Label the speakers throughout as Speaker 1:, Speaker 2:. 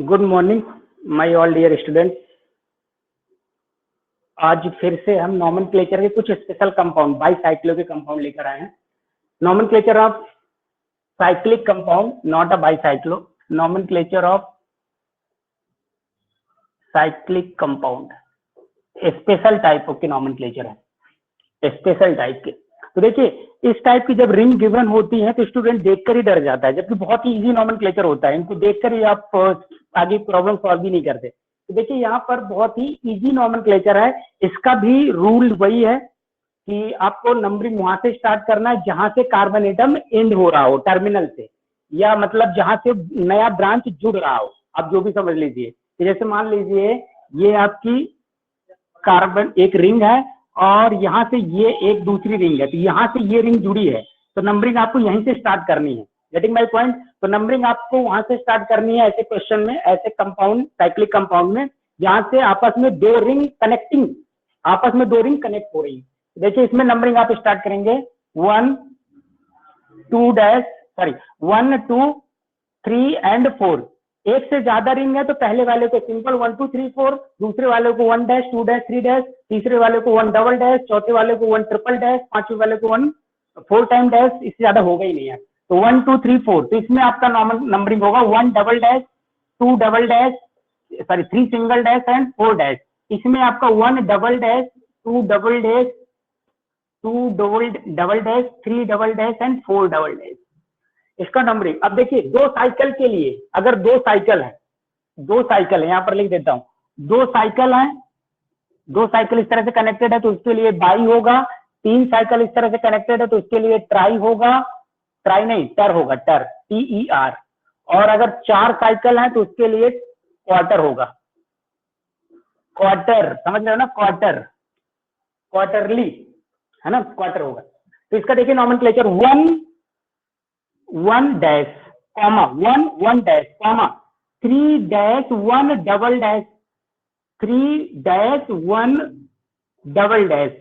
Speaker 1: Good morning my all dear students. आज फिर से हम नॉमेनक्लेचर के कुछ स्पेशल कंपाउंड बाईसाइक्लो के कंपाउंड लेकर आए हैं। Nomenclature of cyclic compound, not a bicyclo. Nomenclature of cyclic compound special type के नॉमेनक्लेचर है, स्पेशल टाइप के। तो देखिए, इस टाइप की जब रिंग गिवन होती है तो स्टूडेंट देखकर ही डर जाता है, जबकि बहुत ही इजी नॉमेनक्लेचर होता है। इनको देखकर ही आप आगे प्रॉब्लम सॉल्व भी नहीं करते। तो देखिए, यहाँ पर बहुत ही इजी नॉमेनक्लेचर है। इसका भी रूल वही है कि आपको नंबरिंग वहां से स्टार्ट करना है जहां से कार्बन एटम एंड हो रहा हो, टर्मिनल से, या मतलब जहां से नया ब्रांच जुड़ रहा हो। आप जो भी समझ लीजिए। जैसे मान लीजिए ये आपकी कार्बन एक रिंग है और यहाँ से ये एक दूसरी रिंग है, तो यहाँ से ये रिंग जुड़ी है, तो नंबरिंग आपको यहीं से स्टार्ट करनी है। Getting my point? तो नंबरिंग आपको वहां से स्टार्ट करनी है ऐसे क्वेश्चन में, ऐसे कंपाउंड, साइक्लिक कंपाउंड में, जहां से आपस में दो रिंग कनेक्ट हो रही है। देखिए, इसमें नंबरिंग आप स्टार्ट करेंगे 1 2 3 एंड 4। एक से ज्यादा रिंग है तो पहले वाले को सिंपल 1 2 3 4, दूसरे वाले को 1 डैश 2 डैश 3 डैश, तीसरे वाले को 1 डबल डैश, चौथे वाले को 1 ट्रिपल डैश, पांचवें वाले को 1 4 टाइम डैश। इससे ज्यादा होगा ही नहीं है। तो 1 2 3 4, तो इसमें आपका नंबरिंग होगा 1 double dash 2 double dash 3 single dash and 4 dash. इसमें आपका 1 double dash 2 double dash 2 double dash 3 double dash and 4 double dash, इसका नंबरिंग। अब देखिए, दो साइकिल के लिए, अगर दो साइकिल है, यहाँ पर लिख देता हूं, दो साइकिल इस तरह से कनेक्टेड है तो उसके लिए बाई होगा। 3 साइकिल इस तरह से कनेक्टेड है तो उसके लिए ट्राई होगा, टर होगा, TER। और अगर 4 साइकिल है तो उसके लिए क्वार्टर होगा, क्वार्टर, समझ रहे हो ना? क्वार्टरली है ना, क्वार्टर होगा। तो इसका देखिए nomenclature 1 dash comma 1 dash comma 3 dash 1 double dash 3 dash 1 double dash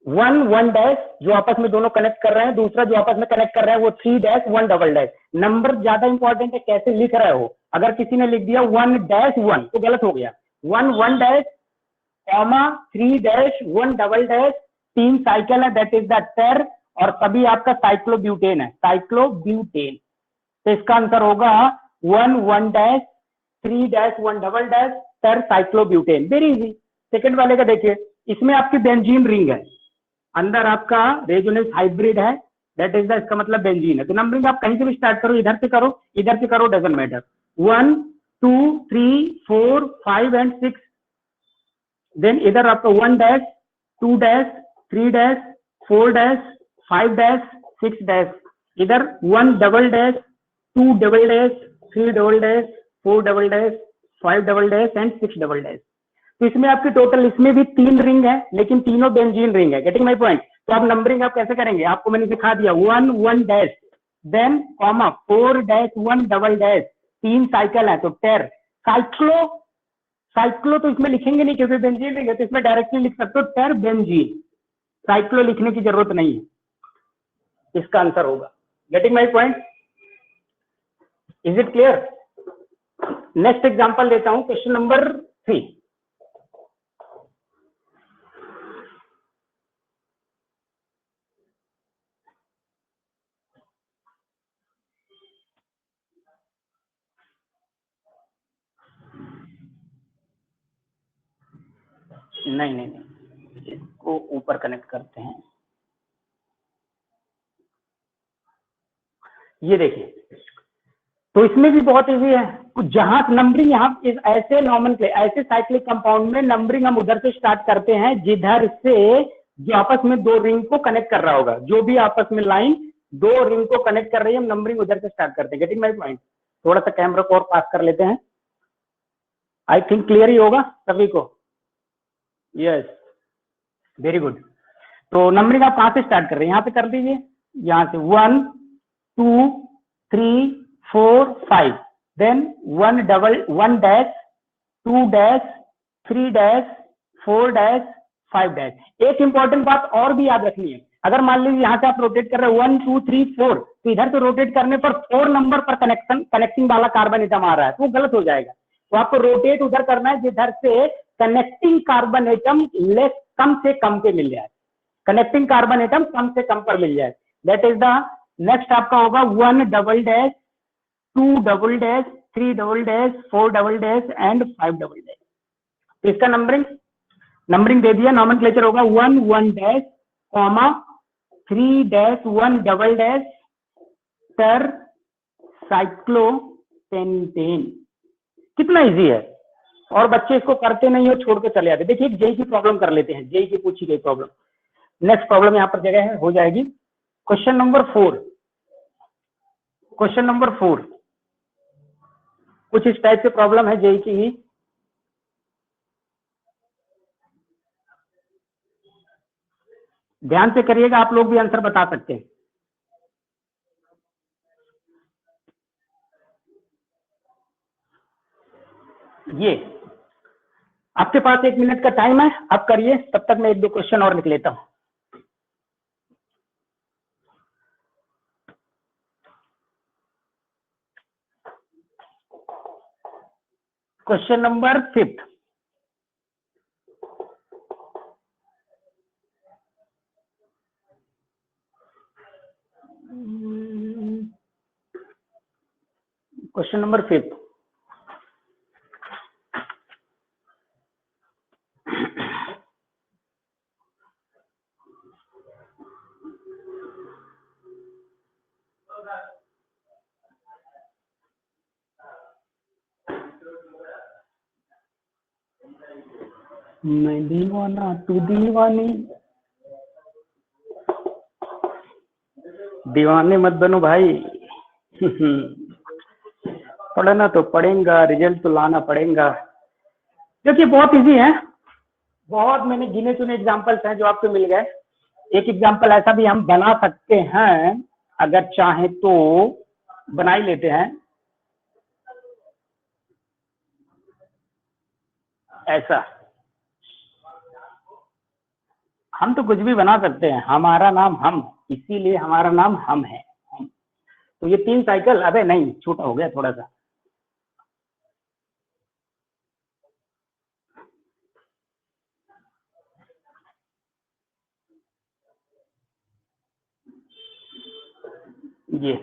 Speaker 1: 1 dash जो आपस में दोनों कनेक्ट कर रहे हैं, दूसरा जो आपस में कनेक्ट कर रहा है वो 3 डैश 1 डबल डैश। नंबर ज्यादा इंपॉर्टेंट है, कैसे लिख रहे हो। अगर किसी ने लिख दिया 1 डैश 1 तो गलत हो गया। 1 dash comma 3 dash 1 double dash, 3 cycle है, दैट इज द टर, और सभी आपका साइक्लोब्यूटेन है, साइक्लोब्यूटेन। तो इसका आंसर होगा 1 डैश 3 डैश 1 डबल डैश टर साइक्लोब्यूटेन। Very easy. सेकंड वाले का देखिए, इसमें आपकी बेंजीन रिंग है, अंदर आपका रेजोनेंस हाइब्रिड है, दैट इज द, इसका मतलब बेंजीन है। तो नंबरिंग आप कहीं से भी स्टार्ट करो, इधर से करो, डजंट मैटर। 1 2 3 4 5 एंड 6। देन इधर आपका 1 dash 2 dash 3 dash 4 dash 5 dash 6 dash. इधर 1 double dash 2 double dash 3 double dash 4 double dash 5 double dash and 6 double dash. तो इसमें आपकी टोटल, इसमें भी 3 रिंग है लेकिन तीनों बेंजीन रिंग है। Getting my point? तो आप नंबरिंग आप कैसे करेंगे, आपको मैंने सिखा दिया। 1 dash, then comma 4 dash 1 double dash, 3 cycle है तो टेर। साइक्लो तो इसमें लिखेंगे नहीं क्योंकि बेंजीन रिंग है, तो इसमें डायरेक्टली लिख सकते हो टेर बेंजीन, साइक्लो लिखने की जरूरत नहीं है। इसका आंसर होगा। Getting my point? Is it clear? Next example लेता हूं, क्वेश्चन नंबर 3। नहीं, इसको ऊपर कनेक्ट करते हैं। ये देखिए, तो इसमें भी बहुत इजी है। जहां नंबरिंग, यहाँ ऐसे ऐसे साइक्लिक कंपाउंड में नंबरिंग हम उधर से स्टार्ट करते हैं जिधर से जो आपस में दो रिंग को कनेक्ट कर रहा होगा, जो भी आपस में लाइन 2 रिंग को कनेक्ट कर रही है, हम नंबरिंग उधर से स्टार्ट करते हैं। Getting my point? थोड़ा सा कैमरा को और पास कर लेते हैं। आई थिंक क्लियर ही होगा सभी को। Yes, very good. तो नंबरिंग आप कहां से स्टार्ट कर रहे हैं, यहाँ पे कर दीजिए। यहाँ से 1 2 3 4 5, then 1 dash 2 dash 3 dash 4 dash 5 dash. एक इंपॉर्टेंट बात और भी याद रखनी है, अगर मान लीजिए यहाँ से आप रोटेट कर रहे हैं 1 2 3 4, तो इधर से रोटेट करने पर 4 नंबर पर कनेक्टिंग वाला कार्बन एटम आ रहा है तो वो गलत हो जाएगा। तो आपको रोटेट उधर करना है जिधर से कनेक्टिंग कार्बन एटम लेस कम से कम पे मिल जाए, कनेक्टिंग कार्बन एटम कम से कम पर मिल जाए। दैट इज द नेक्स्ट आपका होगा 1 double dash 2 double dash 3 double dash 4 double dash and 5 double dash. तो इसका नंबरिंग दे दिया, नॉमेनक्लेचर होगा 1 1 dash comma 3 dash 1 double dash टर साइक्लोपेंटेन। कितना इजी है, और बच्चे इसको करते नहीं हो, छोड़ के चले जाते। देखिए जेई की प्रॉब्लम कर लेते हैं, जेई की पूछी गई प्रॉब्लम। नेक्स्ट प्रॉब्लम यहाँ पर जगह है, हो जाएगी क्वेश्चन नंबर 4। क्वेश्चन नंबर 4 कुछ इस टाइप से प्रॉब्लम है जेई की ही। ध्यान से करिएगा, आप लोग भी आंसर बता सकते हैं। ये आपके पास 1 मिनट का टाइम है, आप करिए, तब तक मैं 1-2 क्वेश्चन और लिख लेता हूं। Question number 5। क्वेश्चन नंबर 5 मैं दीवाना तू दीवानी, दीवाने मत बनो भाई। पढ़ना तो पड़ेगा, रिजल्ट तो लाना पड़ेगा। देखिए बहुत इजी है, बहुत मैंने गिने चुने एग्जांपल्स हैं जो आपको मिल गए। एक एग्जांपल ऐसा भी हम बना सकते हैं, अगर चाहें तो बना ही लेते हैं। ऐसा हम तो कुछ भी बना सकते हैं, हमारा नाम हम, इसीलिए हमारा नाम हम है। तो ये 3 साइकिल, अबे नहीं छोटा हो गया थोड़ा सा। ये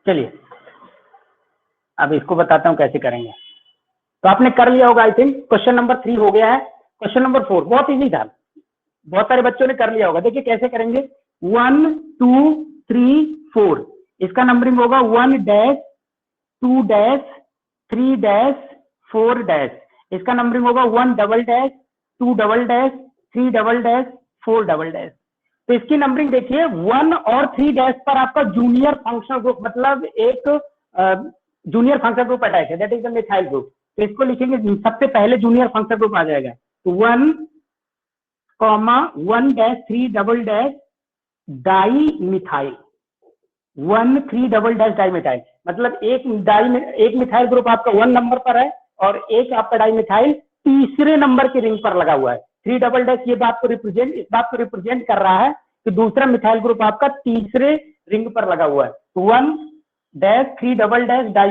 Speaker 1: चलिए अब इसको बताता हूँ कैसे करेंगे। तो आपने कर लिया होगा आई थिंक। क्वेश्चन नंबर 3 हो गया है। क्वेश्चन नंबर 4 बहुत इजी था, बहुत सारे बच्चों ने कर लिया होगा। देखिए कैसे करेंगे, 1 2 3 4, इसका नंबरिंग होगा 1 डैश 2 डैश 3 डैश 4 डैश, इसका नंबरिंग होगा 1 double dash 2 double dash 3 double dash 4 double dash. तो इसकी नंबरिंग देखिए 1 और 3 डैश पर आपका जूनियर फंक्शनल ग्रुप, मतलब एक जूनियर फंक्शनल ग्रुप अटैच है, that is the methyl group. तो इसको लिखेंगे, सबसे पहले जूनियर फंक्शनल ग्रुप आ जाएगा। तो 1 comma 1 dash 3 double dash di methyl, 1 3 double dash di methyl, मतलब एक मिथाइल ग्रुप आपका 1 नंबर पर है और एक आपका डाई मिथाइल तीसरे नंबर के रिंग पर लगा हुआ है। 3 डबल डैश ये बात को रिप्रेजेंट कर रहा है कि दूसरा मिथाइल ग्रुप आपका तीसरे रिंग पर लगा हुआ है। 1 dash 3 double dash di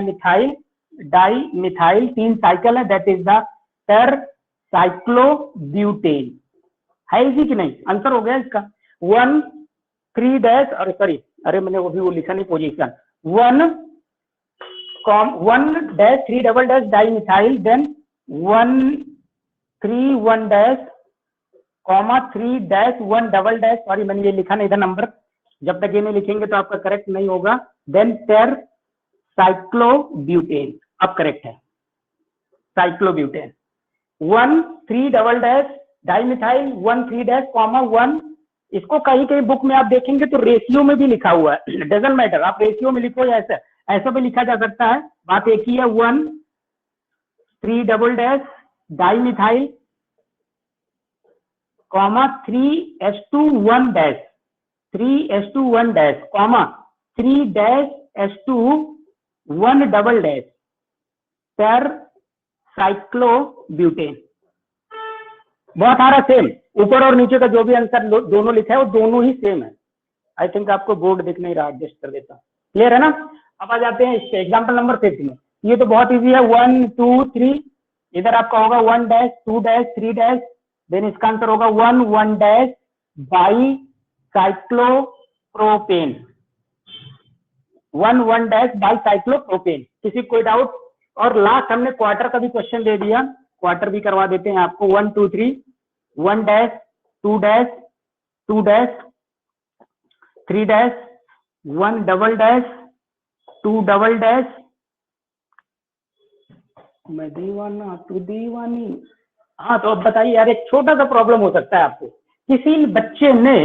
Speaker 1: methyl 3 cycle है, दैट इज द टर साइक्लोब्यूटेन। है इजी कि नहीं? आंसर हो गया इसका। 1 3 डैश, अरे सॉरी, अरे मैंने वो लिखा नहीं position. 1 dash 3 double dash di methyl, then 1 3 1 dash comma 3 dash 1 double dash, sorry मैंने ये लिखा नहीं था नंबर, जब तक ये नहीं लिखेंगे तो आपका करेक्ट नहीं होगा। देन टेर साइक्लोब्यूटेन, अब करेक्ट है cyclobutane. 1 3 double dash di methyl 1 3 dash comma 1, इसको कहीं कहीं बुक में आप देखेंगे तो रेशियो में भी लिखा हुआ है, डजंट मैटर, आप रेशियो में लिखो या ऐसा भी लिखा जा सकता है, बात एक ही है। 1 3 double dash di methyl comma 3s2 1 dash 3s2 1 dash comma 3 dash s2 1 double dash टर साइक्लोब्यूटेन। बहुत सारा सेम, ऊपर और नीचे का जो भी आंसर दोनों लिखा है वो दोनों ही सेम है। आई थिंक आपको बोर्ड दिख नहीं रहा, एडजस्ट कर देता हूँ। क्लियर है ना? अब आ जाते हैं इसके एग्जाम्पल नंबर 6 में। ये तो बहुत इजी है, 1 2 3 इधर आपका होगा 1 डैश 2 डैश 3 डैश, देन इसका आंसर होगा 1 1 dash by cyclopropane, 1 1 dash by cyclopropane. किसी कोई डाउट? और लास्ट हमने क्वार्टर का भी क्वेश्चन दे दिया, क्वार्टर भी करवा देते हैं आपको। 1 2 3 1 dash 2 dash 2 dash 3 dash 1 double dash 2 double dash, मैं दीवाना तू दीवानी। हाँ तो अब बताइए यार, एक छोटा सा प्रॉब्लम हो सकता है आपको। किसी बच्चे ने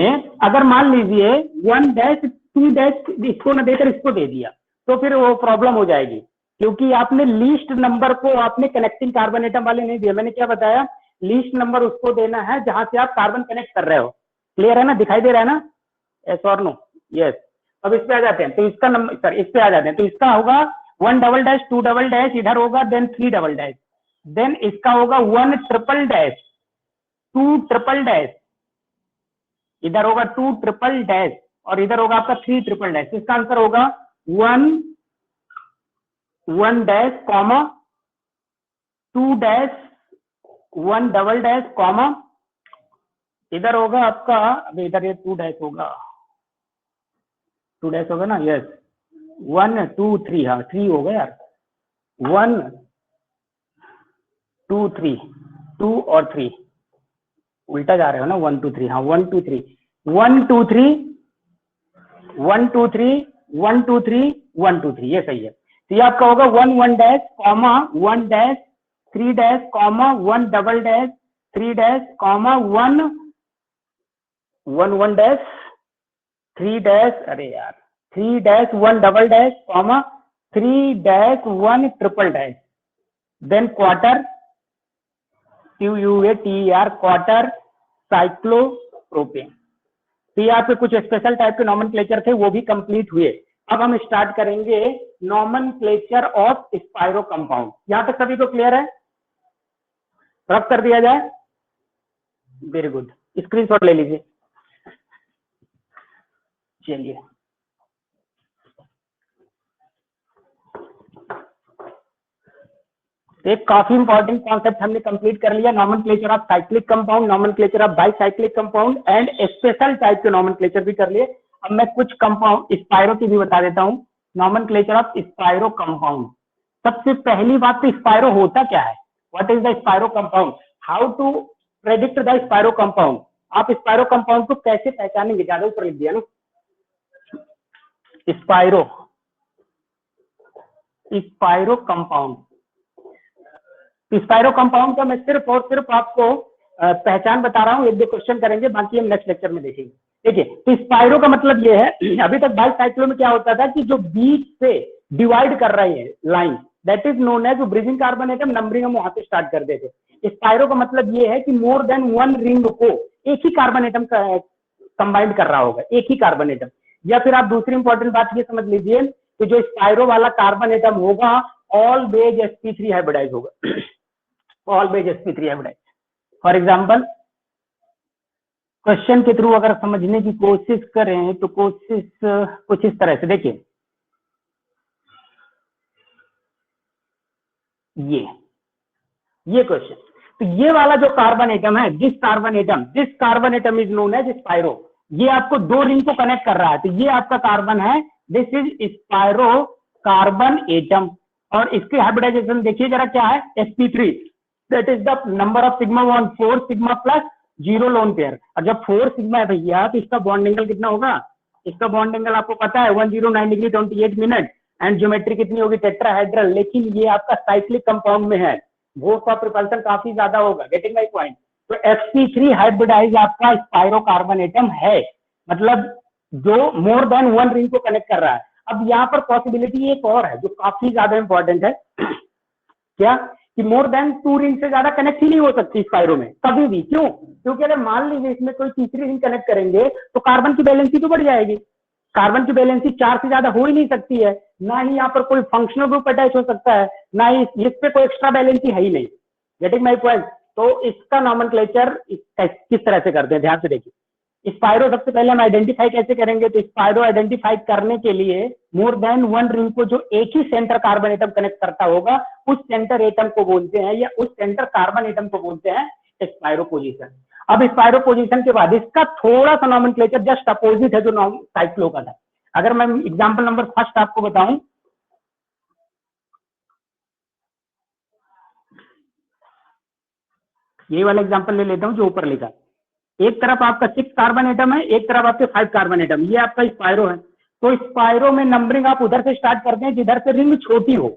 Speaker 1: अगर मान लीजिए 1 डैश 2 डैश इसको न देकर इसको दे दिया, तो फिर वो प्रॉब्लम हो जाएगी, क्योंकि आपने लीस्ट नंबर को आपने कनेक्टिंग कार्बन एटम वाले नहीं दिया। मैंने क्या बताया, लीस्ट नंबर उसको देना है जहां से आप कार्बन कनेक्ट कर रहे हो। क्लियर है ना, दिखाई दे रहा है ना? यस और नो? यस। अब इस पे आ जाते हैं, तो इसका नंबर सर इस पे आ जाते हैं, तो इसका होगा 1 डबल डैश 2 डबल डैश इधर होगा, देन 3 डबल डैश, देन इसका होगा 1 ट्रिपल डैश 2 ट्रिपल डैश, इधर होगा 2 ट्रिपल डैश, और इधर होगा आपका 3 ट्रिपल डैश। इसका आंसर होगा 1 1 dash comma 2 dash 1 double dash comma, इधर होगा आपका, अभी इधर ये 2 डैश होगा, 2 डैश होगा ना? यस 1 2 3, हाँ 3 होगा यार, 1 2 3 2 और 3 उल्टा जा रहे हो ना, 1 2 3, हाँ 1 2 3 1 2 3 1 2 3 1 2 3 1 2 3, ये सही है। तो ये आपका होगा 1 1 dash comma 1 dash 3 dash comma 1 double dash 3 dash comma 1 1 1 dash 3 dash, अरे यार 3 dash 1 double dash comma 3 dash 1 triple dash, then quarter QUATER quarter cyclopropane. तो ये आपके कुछ स्पेशल टाइप के नॉमेनक्लेचर थे, वो भी कंप्लीट हुए। अब हम स्टार्ट करेंगे नॉमेनक्लेचर ऑफ स्पाइरो कंपाउंड। यहां तक सभी को क्लियर है? रब कर दिया जाए। वेरी गुड, स्क्रीनशॉट ले लीजिए। चलिए एक काफी इंपॉर्टेंट कॉन्सेप्ट हमने कंप्लीट कर लिया, nomenclature of cyclic compound, nomenclature of bicyclic compound and special type के नॉमेनक्लेचर भी कर लिए। अब मैं कुछ कंपाउंड स्पाइरो की भी बता देता हूँ, नॉमेनक्लेचर ऑफ स्पाइरो कंपाउंड। सबसे पहली बात तो स्पाइरो होता क्या है, what is the spiro compound, how to predict the spiro compound. आप स्पाइरो कंपाउंड को कैसे पहचानेंगे, ज्यादा ऊपर लिख दिया ना, spiro spiro compound. Spiro compound का मैं सिर्फ और सिर्फ आपको पहचान बता रहा हूँ, एक दो क्वेश्चन करेंगे, बाकी हम नेक्स्ट लेक्चर में देखेंगे। देखिए तो स्पाइरो का मतलब ये है, अभी तक बाईसाइक्लो में क्या होता था कि जो बीच से डिवाइड कर रही है line, that is known as bridging carbon atom, numbering हम वहां से स्टार्ट कर देते। स्पाइरो का मतलब ये है कि मोर देन वन रिंग को एक ही कार्बन एटम कंबाइंड कर रहा होगा, एक ही कार्बन एटम। या फिर आप दूसरी इंपॉर्टेंट बात ये समझ लीजिए कि जो स्पाइरो वाला कार्बन एटम होगा ऑलवेज sp3 हाइब्रिडाइज होगा, always sp3 hybridise. For example question के थ्रू अगर समझने की कोशिश करें तो कोशिश कुछ इस तरह से, देखिए ये क्वेश्चन, तो ये वाला जो कार्बन एटम है, this carbon atom is known as spiro. ये आपको दो रिंग को कनेक्ट कर रहा है, तो ये आपका कार्बन है, this is spiro carbon atom. और इसकी हाइब्रिडाइजेशन देखिए जरा क्या है, sp3, that is the number of sigma bond 4 sigma plus 0 lone pair. और जब 4 सिग्मा है भैया, तो इसका बॉन्ड एंगल कितना होगा, इसका बॉन्ड एंगल आपको पता है 109 डिग्री 28 मिनट, एंड ज्योमेट्री कितनी होगी, टेट्राहेड्रल। लेकिन ये आपका साइक्लिक कंपाउंड में है, फोर्स ऑफ रिपल्सन काफी ज्यादा होगा, गेटिंग माय पॉइंट। तो sp3 हाइब्रिडाइज आपका स्पाइरो कार्बन एटम है, मतलब जो मोर देन वन रिंग को कनेक्ट कर रहा है। अब यहाँ पर पॉसिबिलिटी एक और है जो काफी ज्यादा इंपॉर्टेंट है, क्या कि मोर देन 2 रिंग से ज्यादा कनेक्ट ही नहीं हो सकती स्पाइरो में कभी भी। क्यों? क्योंकि अगर मान लीजिए इसमें कोई तीसरी रिंग कनेक्ट करेंगे तो कार्बन की बैलेंसी तो बढ़ जाएगी, कार्बन की बैलेंसी 4 से ज्यादा हो ही नहीं सकती है, ना ही यहाँ पर कोई फंक्शनल ग्रुप अटैच हो सकता है, ना ही इस पे कोई एक्स्ट्रा बैलेंसी है ही नहीं। Getting my point. तो इसका नॉमेनक्लेचर किस तरह से करते हैं, ध्यान से देखिए। स्पायरो सबसे पहले हम आइडेंटिफाई कैसे करेंगे? तो स्पायरो आइडेंटिफाई करने के लिए मोर देन वन रिंग को जो एक ही सेंटर कार्बन एटम कनेक्ट करता होगा उस सेंटर एटम को बोलते हैं या उस सेंटर कार्बन एटम को बोलते हैं स्पायरो पोजीशन। अब स्पायरो पोजीशन के बाद इसका थोड़ा सा नॉमेनक्लेचर जस्ट अपोजिट है जो साइक्लो का था। अगर मैं एग्जांपल नंबर फर्स्ट आपको बताऊं, ये वाला एग्जांपल ले लेता हूं जो ऊपर लिखा, एक तरफ आपका 6 कार्बन एटम है, एक तरफ आपके 5 कार्बन एटम, ये आपका स्पायरो है। तो स्पायरो में नंबरिंग आप उधर से स्टार्ट करते हैं जिधर से रिंग छोटी हो।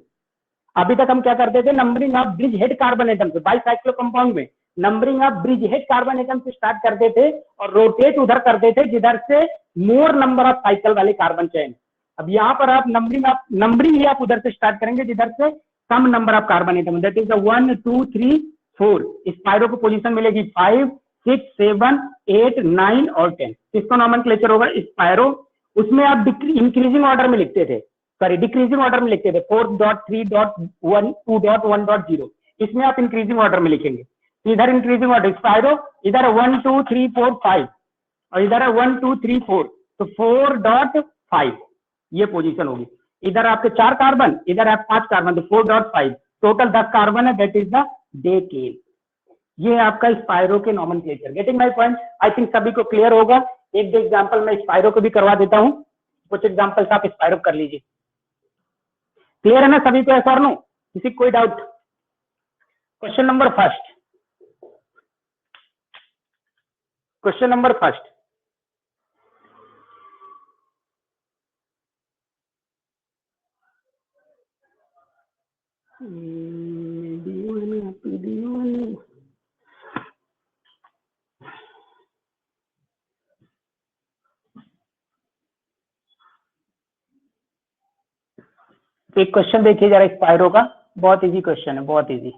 Speaker 1: अभी तक हम क्या करते थे, नंबरिंग आप ब्रिज हेड कार्बन एटम से, बाइसाइक्लो कंपाउंड में नंबरिंग आप ब्रिज हेड कार्बन एटम से स्टार्ट करते थे और रोटेट उधर करते थे जिधर से मोर नंबर ऑफ साइकिल वाले कार्बन चेन। अब यहाँ पर आप नंबरिंग ही आप उधर से स्टार्ट करेंगे जिधर से कम number of carbon atom, that is 1 2 3 4। Spiro को पोजीशन मिलेगी 5 6 7 8 9 और 10। इसका नॉमेनक्लेचर होगा स्पायरो। उसमें आप इंक्रीजिंग ऑर्डर में लिखते थे, सॉरी डिक्रीजिंग ऑर्डर में लिखते थे 4.3.1 2.1.0। इसमें आप इंक्रीजिंग ऑर्डर में लिखेंगे। इधर इंक्रीजिंग ऑर्डर स्पायरो, इधर 1 2 3 4 5 और इधर है 1 2 3 4, तो 4.5 ये पोजीशन होगी। इधर आपके 4 कार्बन, इधर आप 5 कार्बन, तो 4.5, टोटल 10 कार्बन है, दैट इज द डेकेन। ये आपका स्पायरो के nomenclature. Getting my point? I think सभी को क्लियर होगा। एक दो एग्जांपल मैं स्पायरो को भी करवा देता हूं, कुछ एग्जांपल्स आप स्पायरो कर लीजिए। क्लियर है ना सभी को? ऐसा और नो? किसी कोई doubt? Question number first, question number first, एक क्वेश्चन देखिए जरा स्पायरो का, बहुत इजी क्वेश्चन है, बहुत इजी,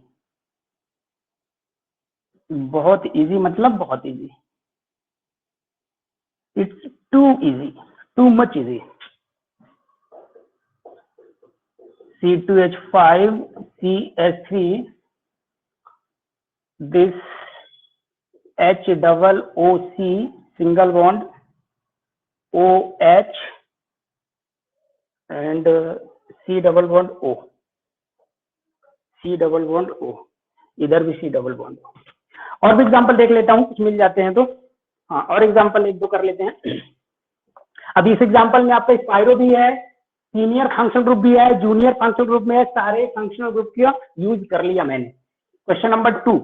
Speaker 1: बहुत इजी मतलब बहुत easy, it's too easy, too much easy. C2H5 CH3, this HOOC single bond OH and C double bond O, C double bond O, इधर भी C double bond O। और भी example देख लेता हूँ, कुछ मिल जाते हैं तो। हाँ, और एग्जांपल एक दो कर लेते हैं। अभी इस एग्जांपल में आपका स्पायरो भी है, सीनियर फंक्शनल ग्रुप भी है, जूनियर फंक्शनल ग्रुप में है, सारे फंक्शनल ग्रुप का यूज कर लिया मैंने। क्वेश्चन नंबर 2,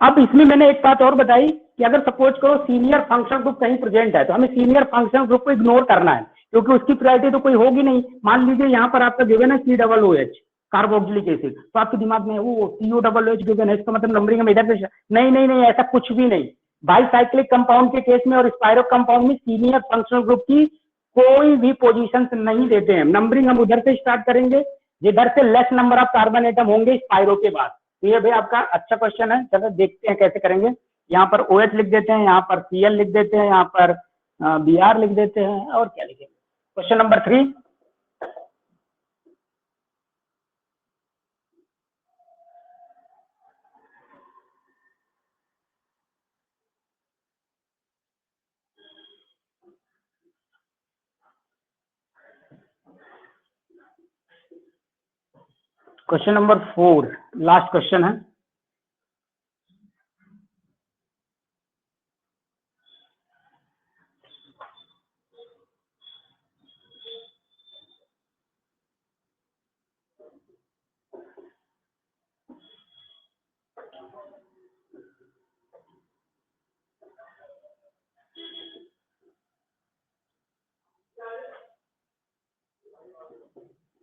Speaker 1: अब इसमें मैंने एक बात और बताई कि अगर सपोज करो सीनियर फंक्शनल ग्रुप कहीं प्रेजेंट है तो हमें सीनियर फंक्शनल ग्रुप को इग्नोर करना है क्योंकि उसकी प्रायोरिटी तो कोई होगी नहीं। मान लीजिए यहाँ पर आपका गिवन है COOH कार्बोक्सिलिक एसिड, तो आपके दिमाग में वो COOH गिवन है, इसका मतलब नंबरिंग में इधर से नहीं नहीं नहीं, ऐसा कुछ भी नहीं। बाईसाइक्लिक कंपाउंड के केस में और स्पायरो कंपाउंड में सीनियर फंक्शनल ग्रुप की कोई भी पोजीशन नहीं देते हैं। नंबरिंग हम उधर से स्टार्ट करेंगे जिधर से less number of carbon atom होंगे स्पायरो के बाद। तो ये भी आपका अच्छा क्वेश्चन है, चलो देखते हैं कैसे करेंगे। यहाँ पर OH लिख देते हैं, यहाँ पर Cl लिख देते हैं, यहाँ पर Br लिख देते हैं, और क्या लिखेंगे। Question number 3, question number 4 last question है।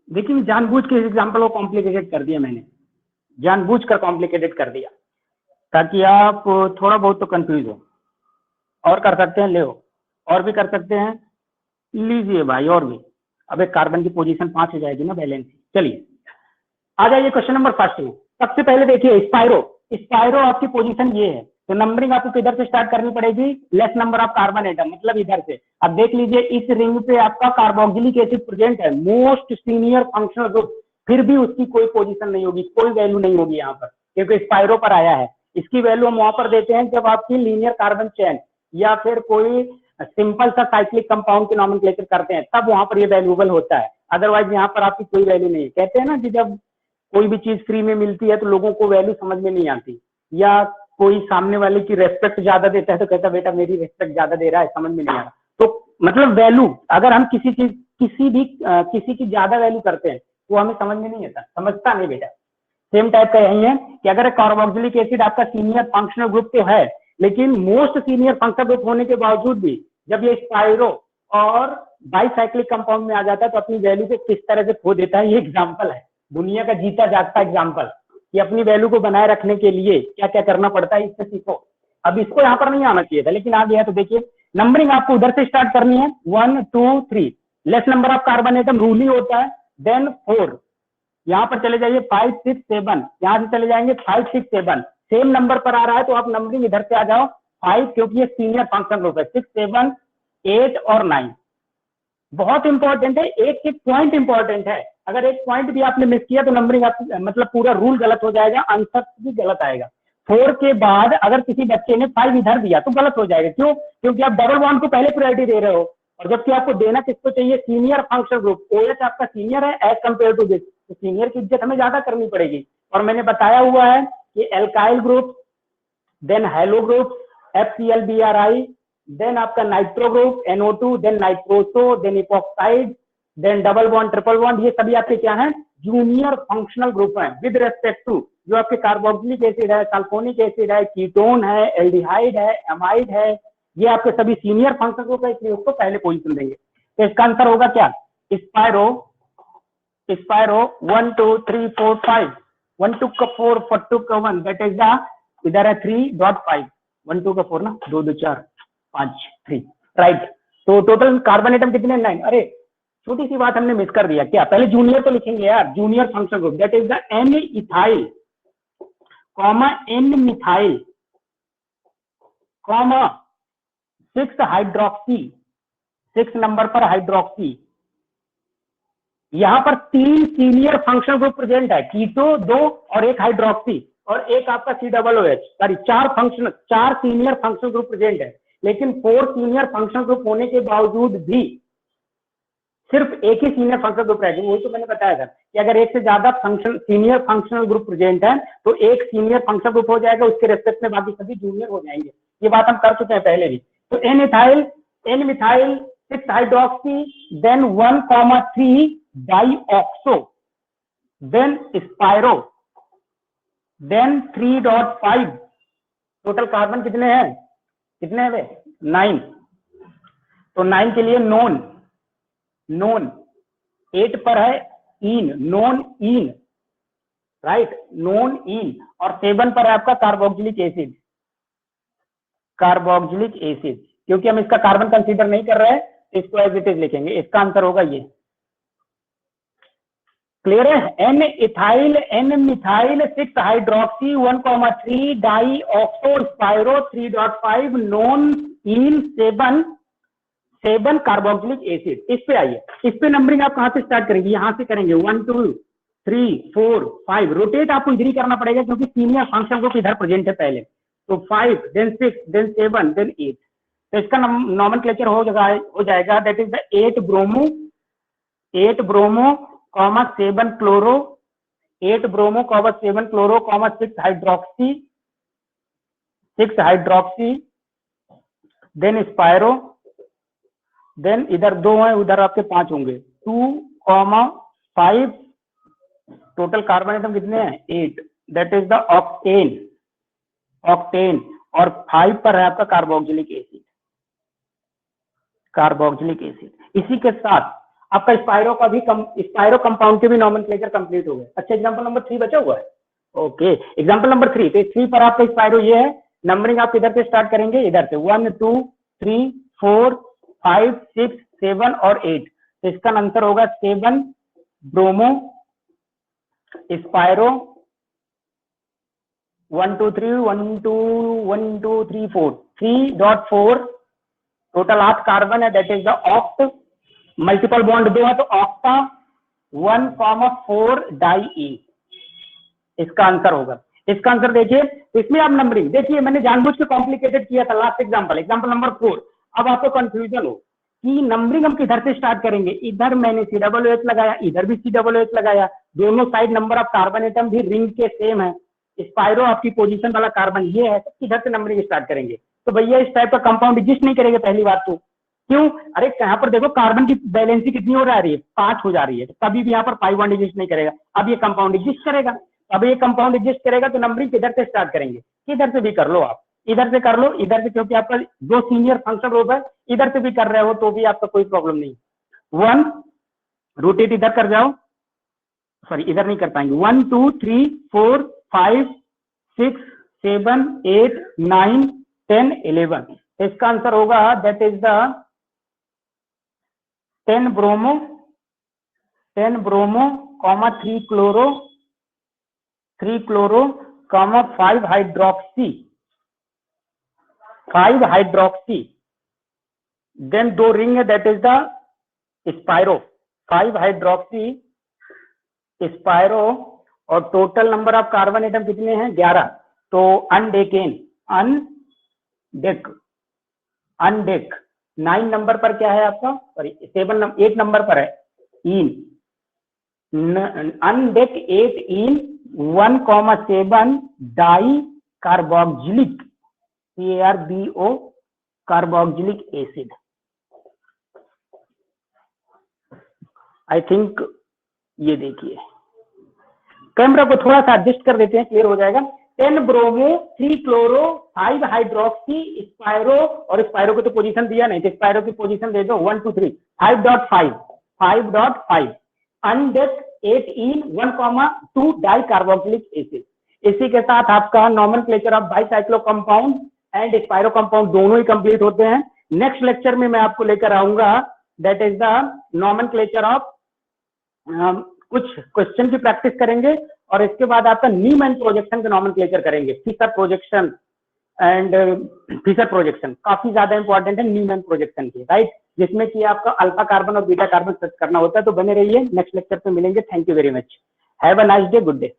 Speaker 1: देखिए जानबूझ के इस एग्जाम्पल को कॉम्प्लिकेटेड कर दिया मैंने, जानबूझकर कॉम्प्लिकेटेड कर दिया ताकि आप थोड़ा बहुत तो कंफ्यूज हो। और कर सकते हैं, ले और भी कर सकते हैं, लीजिए भाई और भी। अब एक कार्बन की पोजीशन 5 हो जाएगी ना बैलेंस। चलिए आ जाइए क्वेश्चन नंबर फर्स्ट में। सबसे पहले देखिए स्पायरो, स्पायरो आपकी पोजीशन ये है, तो नंबरिंग आपको किधर से स्टार्ट करनी पड़ेगी, less number of carbon atom, मतलब इधर से। अब देख लीजिए इस रिंग पे आपका कार्बोक्सिलिक एसिड प्रेजेंट है, मोस्ट सीनियर फंक्शनल ग्रुप, फिर भी उसकी कोई पोजीशन नहीं होगी, कोई वैल्यू नहीं होगी यहाँ पर, क्योंकि स्पाइरो पर आया है। इसकी वैल्यू हम वहां पर देते हैं जब आपकी लीनियर कार्बन चेन या फिर कोई सिंपल सा साइक्लिक कंपाउंड की नॉमेनक्लेचर करते हैं, तब वहां पर ये वैल्यूएबल होता है, अदरवाइज यहाँ पर आपकी कोई वैल्यू नहीं है। कहते हैं ना कि जब कोई भी चीज फ्री में मिलती है तो लोगों को वैल्यू समझ में नहीं आती, या कोई सामने वाले की रेस्पेक्ट ज्यादा देता है तो कहता है बेटा मेरी रेस्पेक्ट ज्यादा दे रहा है, समझ में नहीं आ रहा। तो मतलब वैल्यू, अगर हम किसी चीज किसी की ज्यादा वैल्यू करते हैं वो हमें समझ में नहीं आता, समझता नहीं बेटा। सेम टाइप का यही है कि अगर कार्बोक्सिलिक एसिड आपका सीनियर फंक्शनल ग्रुप तो है, लेकिन मोस्ट सीनियर फंक्शनल ग्रुप होने के बावजूद भी जब ये स्पाइरो और बाईसाइक्लिक कंपाउंड में आ जाता है तो अपनी वैल्यू को किस तरह से खो देता है, ये एग्जाम्पल है, दुनिया का जीता जागता एग्जाम्पल, कि अपनी वैल्यू को बनाए रखने के लिए क्या क्या करना पड़ता है, इससे सीखो। अब इसको यहाँ पर नहीं आना चाहिए था, लेकिन आ गया। तो देखिए नंबरिंग आपको उधर से स्टार्ट करनी है, 1 2 3, less number of carbon atom rule ही होता है, देन 4, यहाँ पर चले जाइए 5 6 7, यहाँ से चले जाएंगे 5 6 7, सेम नंबर पर आ रहा है तो आप नंबरिंग इधर से आ जाओ 5, क्योंकि ये सीनियर फंक्शन ग्रुप है, 6 7 8 और 9। बहुत इंपॉर्टेंट है, एक एक पॉइंट इंपॉर्टेंट है, अगर एक पॉइंट भी आपने मिस किया तो नंबरिंग मतलब पूरा रूल गलत हो जाएगा, आंसर भी गलत आएगा। 4 के बाद अगर किसी बच्चे ने 5 इधर दिया तो गलत हो जाएगा, क्यों? क्योंकि आप डबल बॉन्ड को पहले प्रायोरिटी दे रहे हो, और जबकि आपको देना किसको चाहिए, सीनियर फंक्शनल ग्रुप। OH आपका सीनियर है एज कम्पेयर टू दिस, तो सीनियर की इज्जत हमें ज्यादा करनी पड़ेगी। और मैंने बताया हुआ है कि alkyl group, then halo group FClBrI, then आपका nitro group NO2, then nitroso, then epoxide, then double bond triple bond, ये सभी आपके क्या हैं, जूनियर फंक्शनल ग्रुप हैं विद रेस्पेक्ट टू जो आपके कार्बोक्सिलिक एसिड है, सल्फोनिक एसिड है, कीटोन है, एल्डिहाइड है, एमाइड है, ये आपके सभी सीनियर फंक्शनल ग्रुप है, इसलिए उसको पहले पोजीशन देंगे। तो इसका आंसर होगा क्या, स्पाइरो 1 2 3 4 5, 1 2 का 4 4 2 का 1, दैट इज द, इधर है 3.5, 1 2 का 4 ना, 2 2 4 5 3, राइट। तो टोटल कार्बन एटम कितने, 9। अरे छोटी सी बात हमने मिस कर दिया, क्या पहले जूनियर तो लिखेंगे यार, junior functional group, that is the N ethyl comma N methyl comma 6 hydroxy, 6 number पर हाइड्रोक्सी। यहां पर 3 सीनियर फंक्शनल ग्रुप प्रेजेंट है, कीटो 2 और 1 हाइड्रोक्सी, और एक आपका COOH, sorry 4 senior functional group present है, लेकिन 4 सीनियर फंक्शनल ग्रुप होने के बावजूद भी सिर्फ एक ही सीनियर फंक्शनल ग्रुप रहेगा। वही तो मैंने बताया था कि अगर एक से ज्यादा सीनियर फंक्शनल ग्रुप प्रेजेंट है तो एक सीनियर फंक्शनल ग्रुप हो जाएगा, उसके रेस्पेक्ट में बाकी सभी जूनियर हो जाएंगे। ये बात हम कर चुके हैं पहले भी। तो N ethyl, N methyl, 6 hydroxy, then 1,3 dioxo, then spiro, then 3.5। Total carbon कितने हैं, कितने हैं वे, 9। तो 9 के लिए नॉन 8 पर है इन, non in, right, non in, और 7 पर है आपका कार्बोक्सिलिक एसिड, क्योंकि हम इसका कार्बन कंसीडर नहीं कर रहे हैं, इसको एज इट इज लिखेंगे। इसका आंसर होगा ये, क्लियर है। N ethyl, N methyl, 6 hydroxy, 1,3 dioxo, spiro, 3.5 non ene, 7 carboxylic acid. इस पे आइए, इस पे नंबरिंग आप कहां से स्टार्ट करेंगे, यहां से करेंगे, 1 2 3 4 5। रोटेट आपको इधर ही करना पड़ेगा क्योंकि सीनियर फंक्शन ग्रुप इधर प्रेजेंट है पहले। तो 5, देन 6, देन 7, देन 8। तो इसका नॉमेनक्लेचर हो जाएगा, that is the 8 bromo comma 7 chloro, 8 bromo comma 7 chloro comma 6 hydroxy, then spiro, then इधर 2 है, उधर आपके 5 होंगे, 2,5। टोटल कार्बन एटम कितने हैं, 8, दैट इज द ऑक्टेन, और 5 पर है आपका कार्बोक्सिलिक एसिड। इसी के साथ आपका स्पाइरो कंपाउंड के भी नॉमेनक्लेचर कंप्लीट हो गए। अच्छा, एग्जांपल नंबर 3 बचा हुआ है। ओके, एग्जांपल नंबर 3, तो 3 पर आपका स्पाइरो ये है। नंबरिंग आप इधर से स्टार्ट करेंगे, इधर से 1 2 3 4 5 6 7 और 8। तो इसका आंसर होगा 7 ब्रोमो, स्पाइरो, 1 2 3 1 2 1 2 3 4 3.4 टोटल 8 कार्बन है, that is the oct. Multiple bond 2 है तो ऑक्टा 1,4 डाई। इसका आंसर होगा। इसका आंसर देखिए, तो इसमें आप नंबरिंग देखिए, मैंने जानबूझ के कॉम्प्लिकेटेड किया था लास्ट एग्जांपल, एग्जांपल नंबर 4। अब आपको कंफ्यूजन हो कि नंबरिंग हम किधर से स्टार्ट करेंगे। इधर मैंने COOH लगाया, इधर भी COOH लगाया, दोनों side number of carbon atom भी रिंग के सेम है। स्पाइरो आपकी पोजीशन वाला कार्बन ये है, तो किधर से नंबरिंग स्टार्ट करेंगे। तो भैया इस टाइप का कंपाउंड एग्जिस्ट नहीं करेगा पहली बात तो। क्यों? अरे यहाँ पर देखो कार्बन की बैलेंसी कितनी हो रही है, 5 हो जा रही है, तो कभी भी यहाँ पर 5 बॉन्ड एग्जिस्ट नहीं करेगा। अब ये कंपाउंड एग्जिस्ट करेगा, अब ये कंपाउंड एग्जिस्ट करेगा तो नंबरिंग किधर से स्टार्ट करेंगे, किधर से भी कर लो आप, इधर से कर लो, इधर से, क्योंकि आपका दो सीनियर फंक्शन ग्रुप है, इधर से भी कर रहे हो तो भी आपका कोई प्रॉब्लम नहीं। 1 रोटेट इधर कर जाओ, सॉरी इधर नहीं कर पाएंगे। 1 2 3 4 5 6 7 8 9 10 11। इसका आंसर होगा that is the 10 bromo 3 chloro 5 hydroxy 5 hydroxy. Then 2 ring है, that is the spiro 5 hydroxy spiro. और total number of carbon atom कितने हैं? 11। तो अनडेकेन अनडेक 9 नंबर पर क्या है आपका, सॉरी 8 नंबर पर है ene undec 8 ene 1,7 di carboxylic CARBO carboxylic acid. I think ये देखिए, कैमरा को थोड़ा सा एडजस्ट कर देते हैं, क्लियर हो जाएगा। 10 ब्रोमो 3 क्लोरो 5 हाइड्रोक्सी स्पाइरो, और स्पाइरो को तो पोजीशन दिया नहीं, तो स्पाइरो की पोजीशन दे दो 1 2 3 5.5 अनडेक 8 इन 1,2 डाई कार्बोक्सिलिक एसिड। इसी के साथ आपका nomenclature of bicyclo compound and spiro compound दोनों ही कंप्लीट होते हैं। नेक्स्ट लेक्चर में मैं आपको लेकर आऊंगा that is the nomenclature of, कुछ क्वेश्चन की प्रैक्टिस करेंगे, और इसके बाद आपका न्यूमैन प्रोजेक्शन का नॉमेनक्लेचर करेंगे। Fischer projection and Fischer projection काफी ज्यादा इंपॉर्टेंट है न्यूमैन प्रोजेक्शन की, राइट, जिसमें कि आपका अल्फा कार्बन और बीटा कार्बन सर्च करना होता है। तो बने रहिए, नेक्स्ट लेक्चर पे मिलेंगे। Thank you very much, have a nice day, good day.